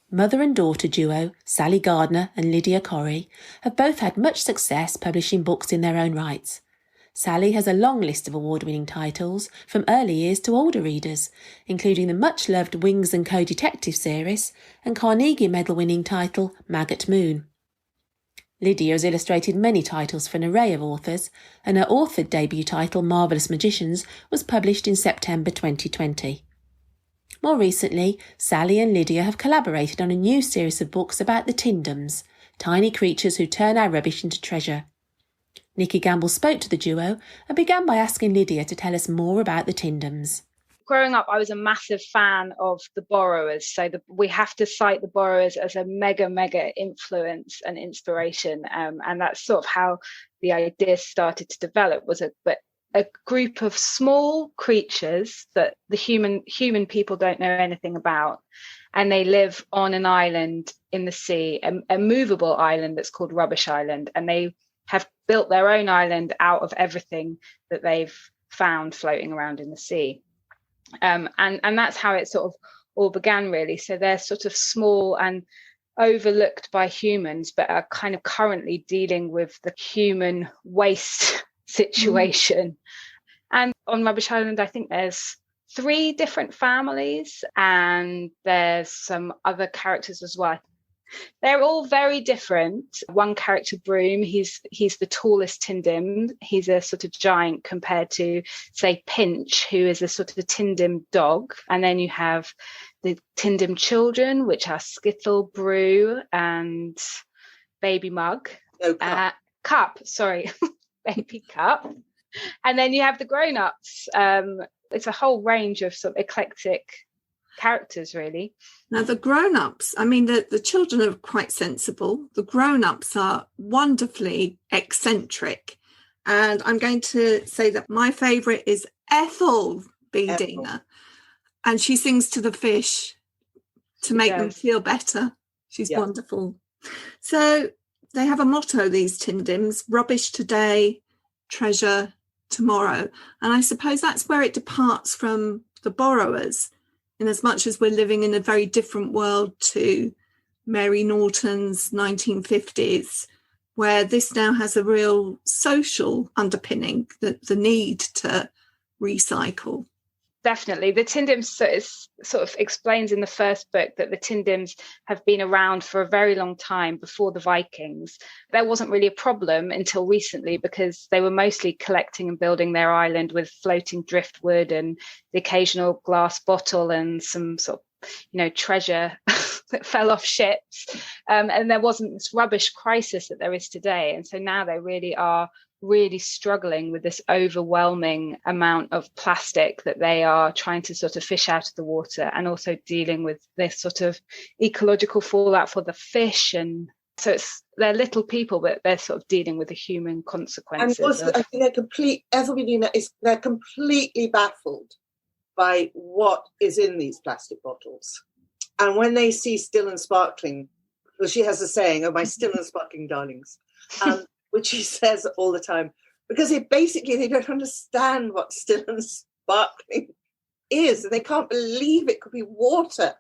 Mother and daughter duo Sally Gardner and Lydia Corry have both had much success publishing books in their own rights. Sally has a long list of award-winning titles from early years to older readers, including the much-loved Wings & Co. detective series and Carnegie Medal-winning title Maggot Moon. Lydia has illustrated many titles for an array of authors, and her authored debut title Marvellous Magicians was published in September 2020. More recently, Sally and Lydia have collaborated on a new series of books about the Tindims, tiny creatures who turn our rubbish into treasure. Nikki Gamble spoke to the duo and began by asking Lydia to tell us more about the Tindims. Growing up, I was a massive fan of the Borrowers. So we have to cite the Borrowers as a mega influence and inspiration. And that's sort of how the idea started to develop, was a group of small creatures that the human people don't know anything about. And they live on an island in the sea, a movable island that's called Rubbish Island. And they have built their own island out of everything that they've found floating around in the sea. And that's how it sort of all began, really. So they're sort of small and overlooked by humans, but are kind of currently dealing with the human waste situation. And on Rubbish Island, I think there's 3 different families, and there's some other characters as well. They're all very different. One character, Broom, he's the tallest Tindim. He's a sort of giant compared to, say, Pinch, who is a sort of Tindim dog. And then you have the Tindim children, which are Skittle, Brew, and Baby Mug. Cup, sorry, Baby Cup. And then you have the grown-ups. It's a whole range of sort of eclectic characters, really. Now the grown-ups, I mean, the children are quite sensible. The grown-ups are wonderfully eccentric, and I'm going to say that my favourite is Ethel Beedinger, and she sings to the fish to make them feel better. She's wonderful. So they have a motto, these Tindims: rubbish today, treasure tomorrow. And I suppose that's where it departs from the Borrowers, in as much as we're living in a very different world to Mary Norton's 1950s, where this now has a real social underpinning, the need to recycle. Definitely. The Tindims sort of explains in the first book that the Tindims have been around for a very long time before the Vikings. There wasn't really a problem until recently, because they were mostly collecting and building their island with floating driftwood and the occasional glass bottle and some sort of, treasure that fell off ships. And there wasn't this rubbish crisis that there is today. And so now they really are struggling with this overwhelming amount of plastic that they are trying to sort of fish out of the water, and also dealing with this sort of ecological fallout for the fish. And so they're little people, but they're sort of dealing with the human consequences. And also, I think they're completely baffled by what is in these plastic bottles. And when they see still and sparkling, well, she has a saying, "Oh, my still and sparkling darlings," which she says all the time, because they don't understand what still and sparkling is. And they can't believe it could be water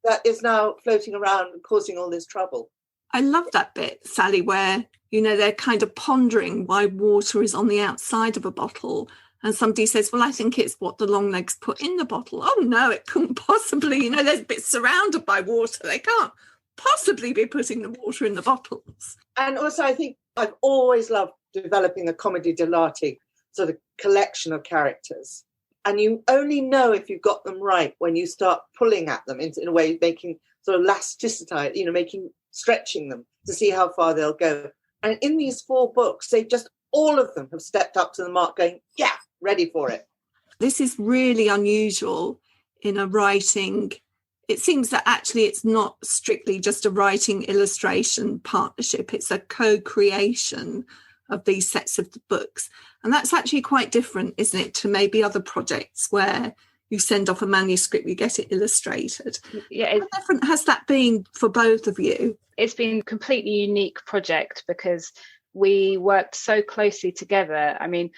that is now floating around and causing all this trouble. I love that bit, Sally, where, they're kind of pondering why water is on the outside of a bottle. And somebody says, well, I think it's what the long legs put in the bottle. Oh, no, it couldn't possibly. There's bits surrounded by water. They can't possibly be putting the water in the bottles. And also, I think I've always loved developing a comedy dell'arte sort of collection of characters. And you only know if you've got them right when you start pulling at them in a way, making sort of elasticity, stretching them to see how far they'll go. And in these 4 books, all of them have stepped up to the mark going, yeah, ready for it. This is really unusual in a writing. It seems that actually it's not strictly just a writing illustration partnership. It's a co-creation of these sets of books. And that's actually quite different, isn't it, to maybe other projects where you send off a manuscript, you get it illustrated. Yeah. How different has that been for both of you? It's been a completely unique project because we worked so closely together. I mean,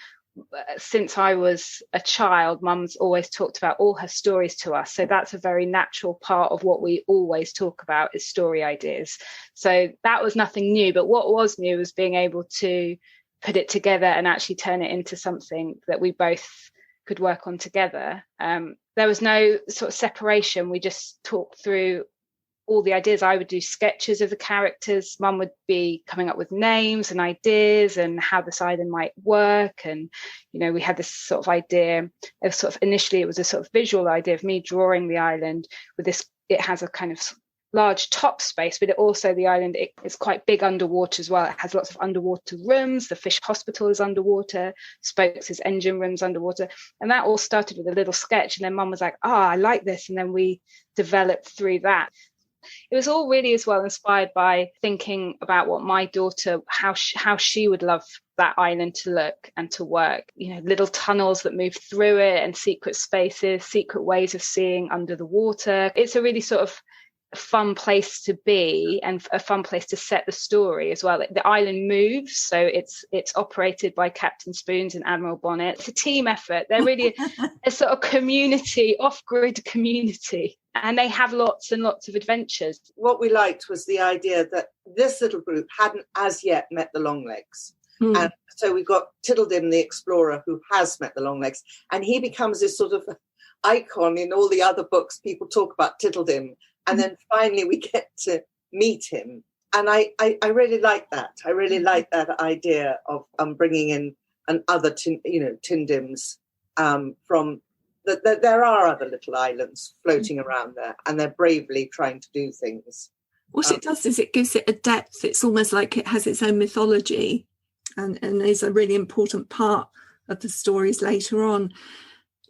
since I was a child, Mum's always talked about all her stories to us. So that's a very natural part of what we always talk about is story ideas. So that was nothing new. But what was new was being able to put it together and actually turn it into something that we both could work on together. There was no sort of separation. We just talked through all the ideas. I would do sketches of the characters. Mum would be coming up with names and ideas and how this island might work. And, we had this sort of idea of initially it was a sort of visual idea of me drawing the island with this. It has a kind of large top space, but the island is quite big underwater as well. It has lots of underwater rooms. The fish hospital is underwater. Spokes' engine room's underwater. And that all started with a little sketch. And then Mum was like, I like this. And then we developed through that. It was all really as well inspired by thinking about what my daughter, how she would love that island to look and to work. Little tunnels that move through it and secret spaces, secret ways of seeing under the water. It's a really sort of a fun place to be and a fun place to set the story as well. The island moves, so it's operated by Captain Spoons and Admiral Bonnet. It's a team effort. They're really a sort of community, off-grid community, and they have lots and lots of adventures. What we liked was the idea that this little group hadn't as yet met the Longlegs. And so we've got Tindim the explorer who has met the Longlegs, and he becomes this sort of icon in all the other books. People talk about Tindim. And then finally we get to meet him. And I really like that. I really like that idea of bringing in other Tindims from there are other little islands floating around there, and they're bravely trying to do things. What it does is it gives it a depth. It's almost like it has its own mythology and is a really important part of the stories later on.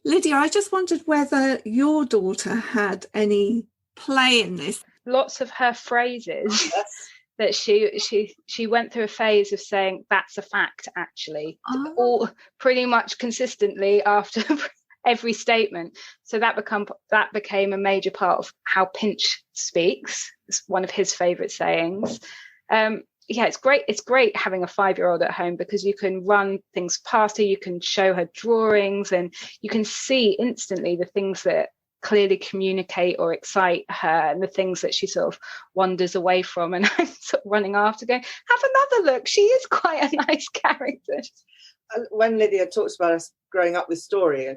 Lydia, I just wondered whether your daughter had any play in this. Lots of her phrases that she went through a phase of saying that's a fact, actually, all pretty much consistently after every statement. So that became a major part of how Pinch speaks. It's one of his favourite sayings. It's great. It's great having a 5-year-old at home because you can run things past her, you can show her drawings, and you can see instantly the things that clearly communicate or excite her and the things that she sort of wanders away from, and I'm sort of running after going, have another look, she is quite a nice character. When Lydia talks about us growing up with story,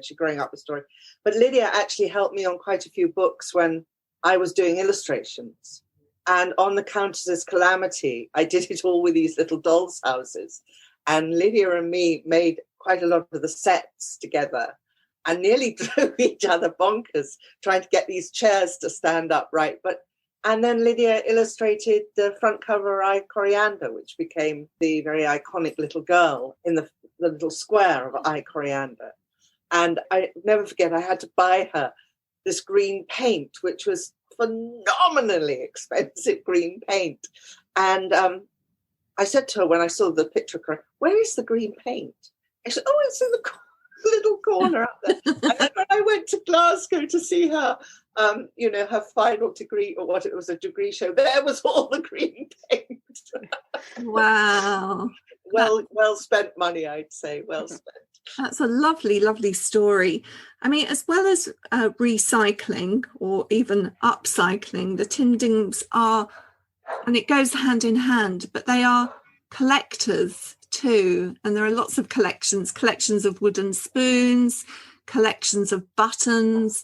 but Lydia actually helped me on quite a few books when I was doing illustrations, and on the Countess's Calamity I did it all with these little dolls' houses, and Lydia and me made quite a lot of the sets together and nearly drove each other bonkers trying to get these chairs to stand upright. And then Lydia illustrated the front cover of I, Coriander, which became the very iconic little girl in the little square of I, Coriander. And I never forget, I had to buy her this green paint, which was phenomenally expensive green paint. And I said to her when I saw the picture, where is the green paint? I said, it's in the little corner up there. And then when I went to Glasgow to see her, her final degree, or what it was, a degree show, there was all the green paint. Wow. Well spent money, I'd say. Well spent. That's a lovely, lovely story. I mean, as well as recycling or even upcycling, the Tindims are, and it goes hand in hand, but they are collectors too. And there are lots of collections of wooden spoons, collections of buttons.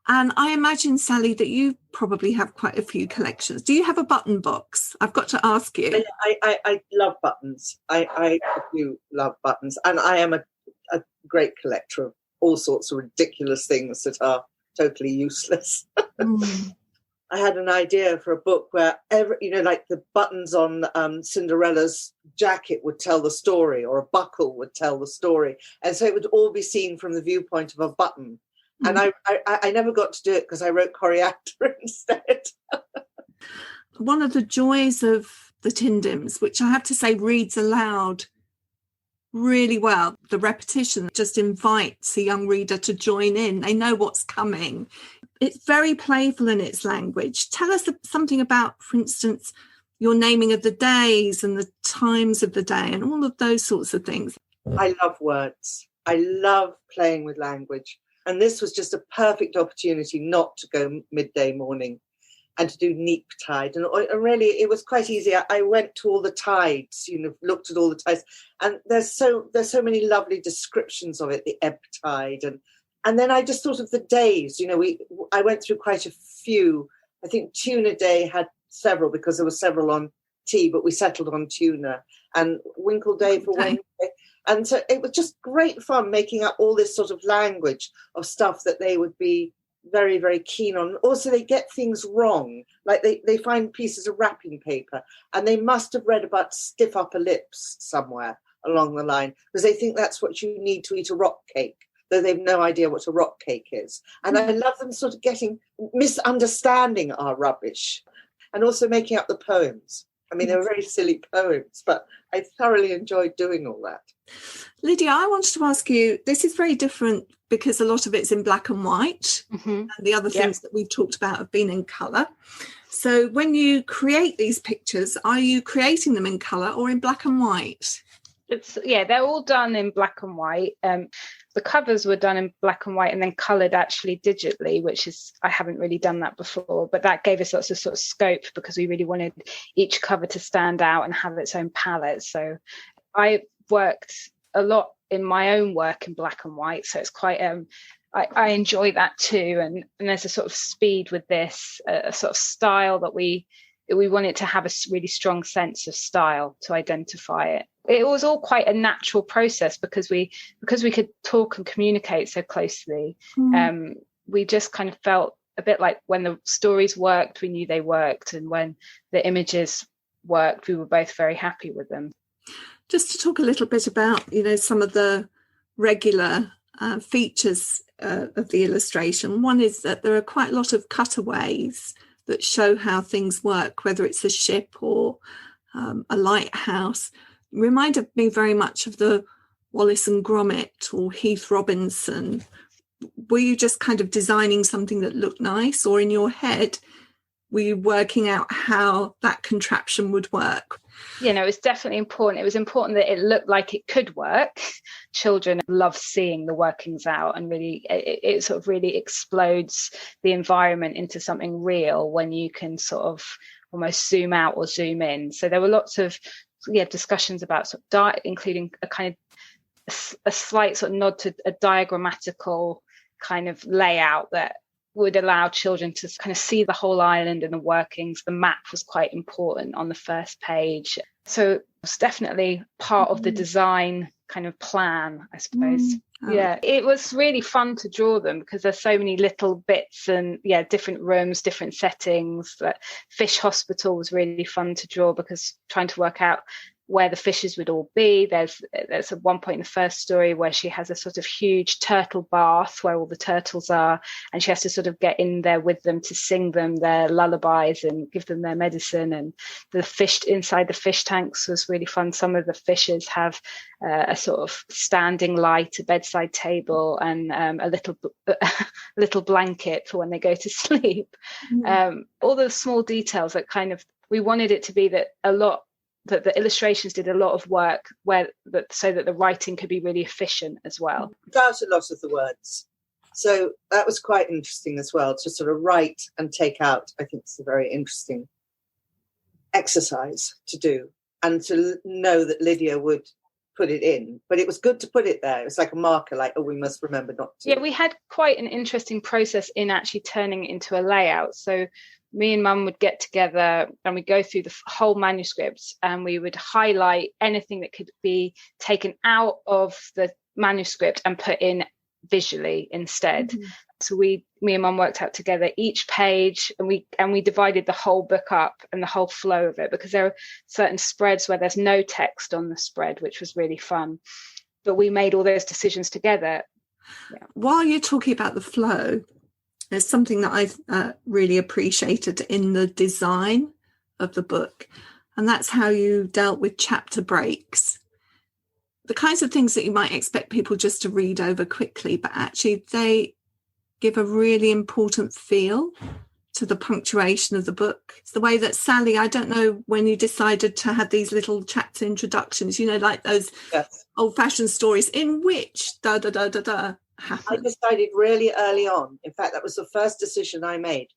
And I imagine, Sally, that you probably have quite a few collections. Do you have a button box? I've got to ask you. I love buttons. I do love buttons. And I am a great collector of all sorts of ridiculous things that are totally useless. I had an idea for a book where like the buttons on Cinderella's jacket would tell the story, or a buckle would tell the story. And so it would all be seen from the viewpoint of a button. And I never got to do it because I wrote Coriander instead. One of the joys of the Tindims, which I have to say reads aloud really well, the repetition just invites a young reader to join in. They know what's coming. It's very playful in its language. Tell us something about, for instance, your naming of the days and the times of the day and all of those sorts of things. I love words. I love playing with language. And this was just a perfect opportunity not to go midday morning and to do neap tide. And really, it was quite easy. I went to all the tides, looked at all the tides. And there's so many lovely descriptions of it, the ebb tide. And then I just thought of the days. I went through quite a few. I think Tuna Day had several because there were several on tea, but we settled on tuna. And Winkle Day for Wednesday. And so it was just great fun making up all this sort of language of stuff that they would be very, very keen on. Also, they get things wrong. Like they find pieces of wrapping paper and they must have read about stiff upper lips somewhere along the line because they think that's what you need to eat a rock cake, though they've no idea what a rock cake is. And I love them sort of misunderstanding our rubbish and also making up the poems. I mean, they were very silly poems, but I thoroughly enjoyed doing all that. Lydia, I wanted to ask you, this is very different because a lot of it's in black and white, and the other things that we've talked about have been in colour. So when you create these pictures, are you creating them in colour or in black and white? They're all done in black and white. The covers were done in black and white and then coloured actually digitally, which is, I haven't really done that before, but that gave us lots of sort of scope because we really wanted each cover to stand out and have its own palette. So I worked a lot in my own work in black and white. So it's quite, I enjoy that too. And there's a sort of speed with this, a sort of style that we wanted to have a really strong sense of style to identify it. It was all quite a natural process because we could talk and communicate so closely. We just kind of felt a bit like when the stories worked, we knew they worked, and when the images worked, we were both very happy with them. Just to talk a little bit about, some of the regular features of the illustration. One is that there are quite a lot of cutaways that show how things work, whether it's a ship or a lighthouse. Reminded me very much of the Wallace and Gromit or Heath Robinson. Were you just kind of designing something that looked nice, or in your head were you working out how that contraption would work? It's definitely important. It was important that it looked like it could work. Children love seeing the workings out, and really it sort of really explodes the environment into something real when you can sort of almost zoom out or zoom in. So there were lots of discussions about sort of including a kind of a slight sort of nod to a diagrammatical kind of layout that would allow children to kind of see the whole island and the workings. The map was quite important on the first page. So it was definitely part of the design kind of plan, I suppose. It was really fun to draw them because there's so many little bits and different rooms, different settings. Fish Hospital was really fun to draw because trying to work out where the fishes would all be. There's at one point in the first story where she has a sort of huge turtle bath where all the turtles are, and she has to sort of get in there with them to sing them their lullabies and give them their medicine. And the fish inside the fish tanks was really fun. Some of the fishes have a sort of standing light, a bedside table, and a little blanket for when they go to sleep. All the small details that kind of, we wanted it to be that the illustrations did a lot of work so that the writing could be really efficient as well. Without a lot of the words. So that was quite interesting as well, to sort of write and take out. I think it's a very interesting exercise to do, and to know that Lydia would put it in. But it was good to put it there. It was like a marker, like, we must remember not to. Yeah, we had quite an interesting process in actually turning it into a layout. So me and Mum would get together and we'd go through the whole manuscript, and we would highlight anything that could be taken out of the manuscript and put in visually instead. So me and Mum worked out together each page, and we divided the whole book up and the whole flow of it, because there are certain spreads where there's no text on the spread, which was really fun. But we made all those decisions together. While you're talking about the flow, there's something that I really appreciated in the design of the book, and that's how you dealt with chapter breaks. The kinds of things that you might expect people just to read over quickly, but actually they give a really important feel to the punctuation of the book. It's the way that Sally, I don't know when you decided to have these little chapter introductions, like those old-fashioned stories in which da-da-da-da-da happened. I decided really early on. In fact, that was the first decision I made,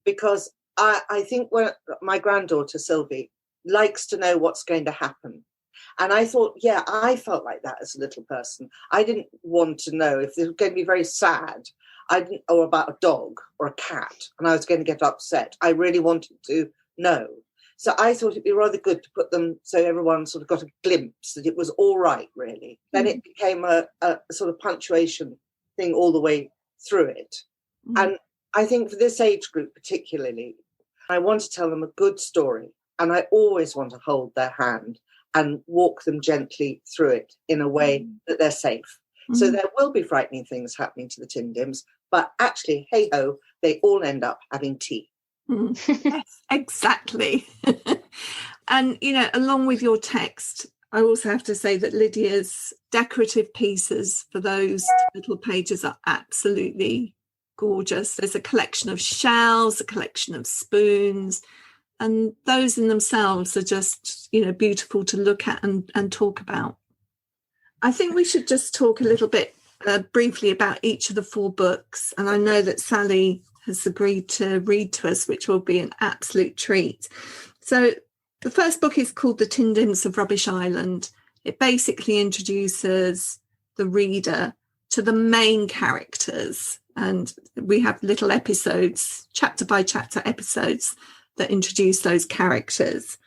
because I think when my granddaughter, Sylvie, likes to know what's going to happen. And I thought, I felt like that as a little person. I didn't want to know if it was going to be very sad, or about a dog or a cat, and I was going to get upset. I really wanted to know. So I thought it'd be rather good to put them so everyone sort of got a glimpse that it was all right, really. Then it became a sort of punctuation thing all the way through it. And I think for this age group particularly, I want to tell them a good story, and I always want to hold their hand and walk them gently through it in a way that they're safe. So there will be frightening things happening to the Tindims, but actually, hey-ho, they all end up having tea. Yes, exactly. And, along with your text, I also have to say that Lydia's decorative pieces for those little pages are absolutely gorgeous. There's a collection of shells, a collection of spoons, and those in themselves are just, beautiful to look at and talk about. I think we should just talk a little bit briefly about each of the 4 books. And I know that Sally has agreed to read to us, which will be an absolute treat. So the first book is called The Tindims of Rubbish Island. It basically introduces the reader to the main characters. And we have little episodes, chapter by chapter episodes that introduce those characters.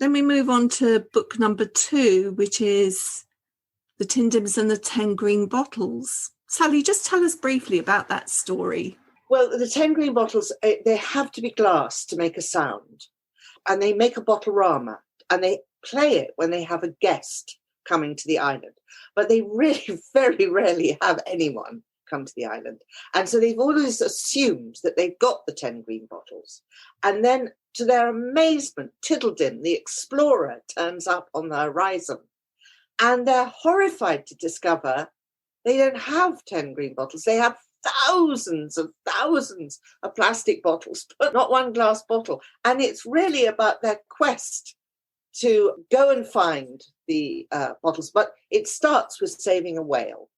Then we move on to book number 2, which is The Tindims and the 10 Green Bottles. Sally, just tell us briefly about that story. Well, the 10 green bottles, they have to be glass to make a sound. And they make a bottle-rama, and they play it when they have a guest coming to the island. But they really very rarely have anyone come to the island. And so they've always assumed that they've got the 10 green bottles. And then, to their amazement, Tindim, the explorer, turns up on the horizon. And they're horrified to discover they don't have 10 green bottles. They have thousands of plastic bottles, but not one glass bottle. And it's really about their quest to go and find the bottles. But it starts with saving a whale.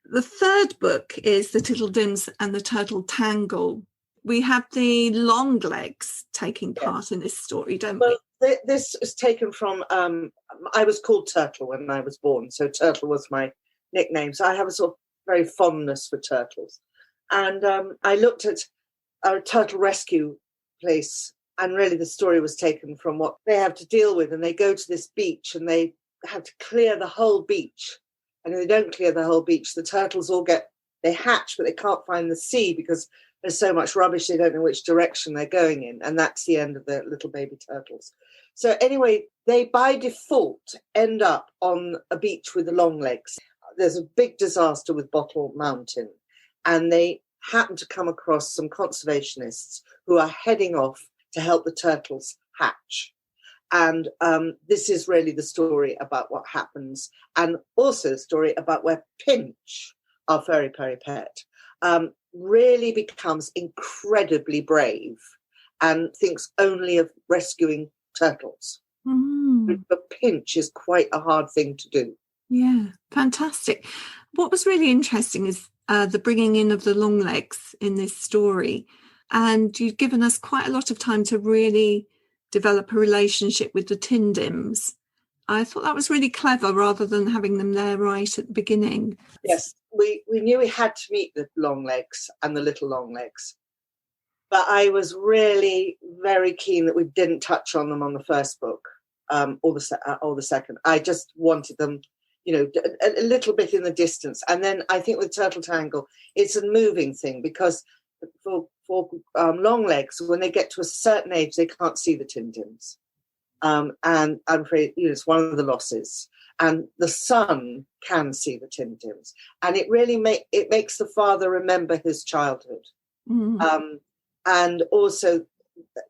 The third book is The Tindims and the Turtle Tangle. We have the long legs taking part in this story, don't we? Well, this is taken from, I was called Turtle when I was born, so Turtle was my nickname. So I have a sort of very fondness for turtles. And I looked at a turtle rescue place, and really the story was taken from what they have to deal with. And they go to this beach and they have to clear the whole beach. And if they don't clear the whole beach, the turtles all they hatch, but they can't find the sea because there's so much rubbish, they don't know which direction they're going in. And that's the end of the little baby turtles. So anyway, they by default end up on a beach with the long legs. There's a big disaster with Bottle Mountain, and they happen to come across some conservationists who are heading off to help the turtles hatch. And this is really the story about what happens, and also the story about where Pinch, our furry pet, really becomes incredibly brave and thinks only of rescuing turtles. But Pinch is quite a hard thing to do. Yeah, fantastic. What was really interesting is the bringing in of the long legs in this story. And you've given us quite a lot of time to really develop a relationship with the Tindims. I thought that was really clever rather than having them there right at the beginning. Yes, we knew we had to meet the long legs and the little long legs. But I was really very keen that we didn't touch on them on the first book or the second. I just wanted them, a little bit in the distance. And then I think with Turtle Tangle, it's a moving thing because for long legs, when they get to a certain age, they can't see the Tindims. And I'm afraid, it's one of the losses. And the son can see the Tindims. And it really makes the father remember his childhood. And also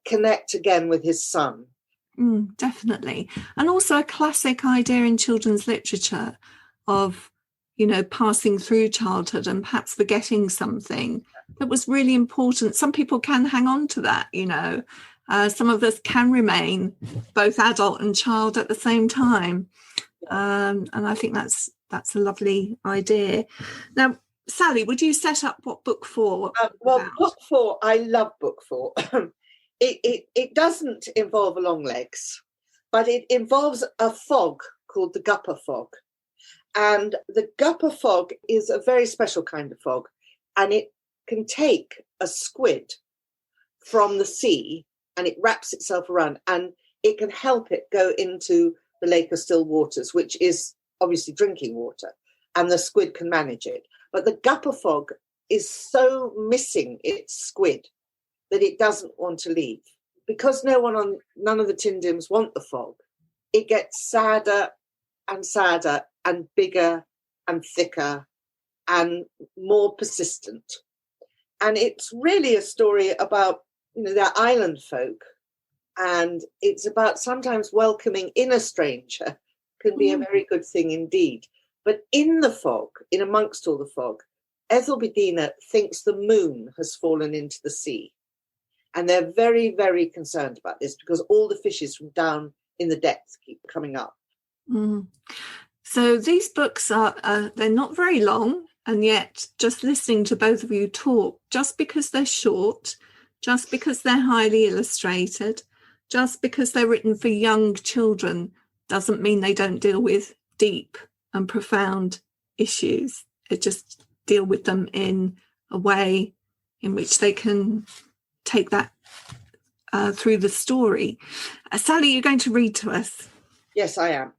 connect again with his son. Definitely. And also a classic idea in children's literature of, passing through childhood and perhaps forgetting something that was really important. Some people can hang on to that, you know. Some of us can remain both adult and child at the same time. And I think that's a lovely idea. Now, Sally, would you set up what book 4? Well, book 4, I love book 4. It doesn't involve long legs, but it involves a fog called the Gupper fog. And the Gupper fog is a very special kind of fog, and it can take a squid from the sea and it wraps itself around, and it can help it go into the Lake of Still Waters, which is obviously drinking water, and the squid can manage it. But the Gupper fog is so missing its squid that it doesn't want to leave. Because none of the Tindims want the fog, it gets sadder and sadder and bigger and thicker and more persistent. And it's really a story about, you know, their island folk. And it's about sometimes welcoming in a stranger can be a very good thing indeed. But in the fog, in amongst all the fog, Ethelbedina thinks the moon has fallen into the sea. And they're very, very concerned about this because all the fishes from down in the depths keep coming up. So these books they're not very long, and yet just listening to both of you talk, just because they're short, just because they're highly illustrated, just because they're written for young children, doesn't mean they don't deal with deep and profound issues. It just deal with them in a way in which they can take that through the story. Sally, you're going to read to us. Yes, I am.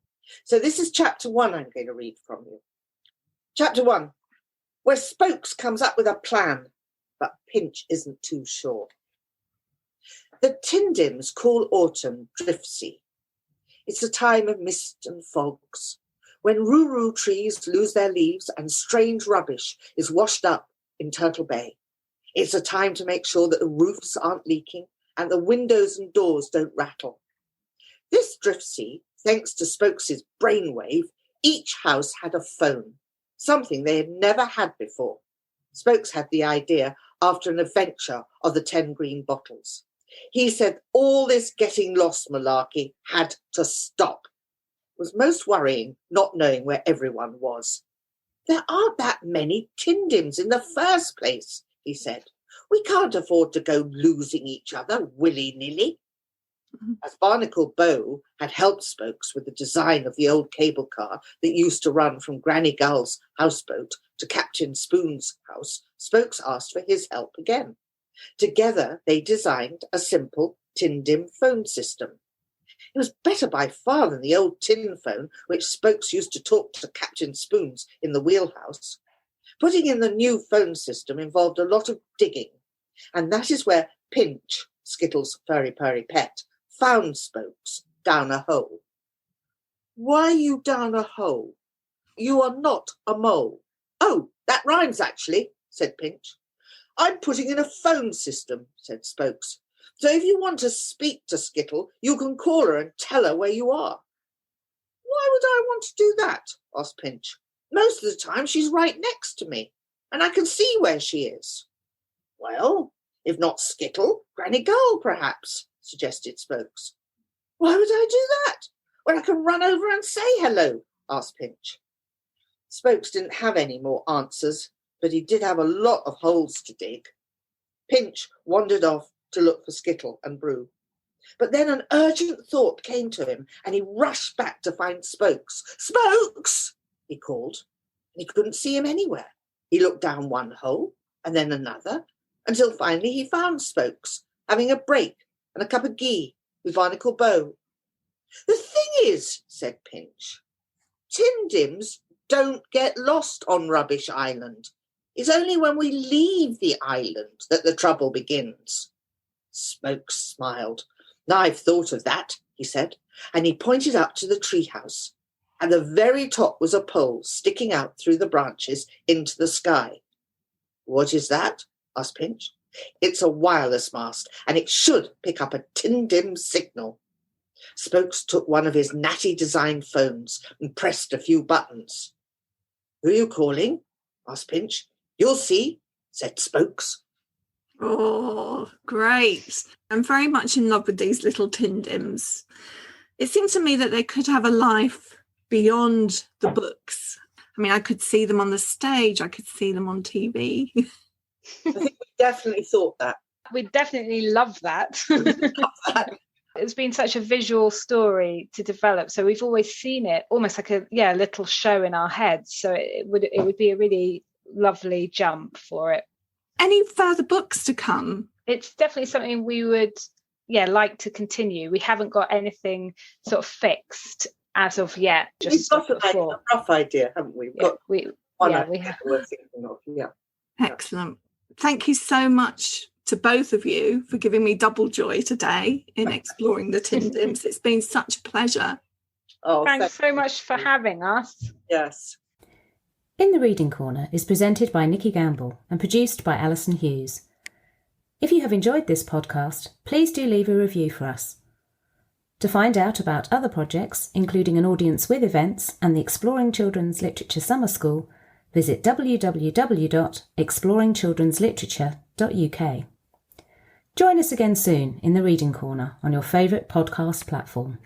So this is chapter 1 I'm going to read from you. Chapter 1, where Spokes comes up with a plan, but Pinch isn't too sure. The Tindims call autumn driftsea. It's a time of mist and fogs, when roo-roo trees lose their leaves and strange rubbish is washed up in Turtle Bay. It's a time to make sure that the roofs aren't leaking and the windows and doors don't rattle. This driftsea, thanks to Spokes' brainwave, each house had a phone, something they had never had before. Spokes had the idea after an adventure of the 10 green bottles. He said all this getting lost malarkey had to stop. It was most worrying not knowing where everyone was. There aren't that many Tindims in the first place, he said. We can't afford to go losing each other willy-nilly. As Barnacle Bow had helped Spokes with the design of the old cable car that used to run from Granny Gull's houseboat to Captain Spoon's house, Spokes asked for his help again. Together, they designed a simple Tindim phone system. It was better by far than the old tin phone which Spokes used to talk to Captain Spoon's in the wheelhouse. Putting in the new phone system involved a lot of digging, and that is where Pinch, Skittle's furry pet, found Spokes down a hole. Why you down a hole? You are not a mole. Oh, that rhymes actually, said Pinch. I'm putting in a phone system, said Spokes. So if you want to speak to Skittle, you can call her and tell her where you are. Why would I want to do that? Asked Pinch. Most of the time she's right next to me, and I can see where she is. Well, if not Skittle, Granny Gull, perhaps, suggested Spokes. Why would I do that, when I can run over and say hello? Asked Pinch. Spokes didn't have any more answers, but he did have a lot of holes to dig. Pinch wandered off to look for Skittle and Brew. But then an urgent thought came to him, and he rushed back to find Spokes. Spokes! He called, and he couldn't see him anywhere. He looked down one hole, and then another, until finally he found Spokes, having a break and a cup of ghee with Barnacle Bow. The thing is, said Pinch, Tindims don't get lost on Rubbish Island. It's only when we leave the island that the trouble begins. Spokes smiled. I've thought of that, he said, and he pointed up to the treehouse. At the very top was a pole sticking out through the branches into the sky. What is that? Asked Pinch. It's a wireless mast, and it should pick up a Tindim signal. Spokes took one of his natty design phones and pressed a few buttons. Who are you calling? Asked Pinch. You'll see, said Spokes. Oh, great. I'm very much in love with these little Tindims. It seems to me that they could have a life beyond the books. I mean, I could see them on the stage. I could see them on TV. I think we definitely thought that. We definitely love that. It's been such a visual story to develop, so we've always seen it almost like a little show in our heads. So it would be a really lovely jump for it. Any further books to come? It's definitely something we would like to continue. We haven't got anything sort of fixed as of yet. We've got a rough idea, haven't we? We have. We're thinking of. Yeah. Excellent. Thank you so much to both of you for giving me double joy today in exploring the Tindims. It's been such a pleasure. Oh, thanks so much for having us. Yes. In the Reading Corner is presented by Nikki Gamble and produced by Alison Hughes. If you have enjoyed this podcast, please do leave a review for us. To find out about other projects, including an audience with events and the Exploring Children's Literature Summer School, visit www.exploringchildrensliterature.uk. Join us again soon in the Reading Corner on your favourite podcast platform.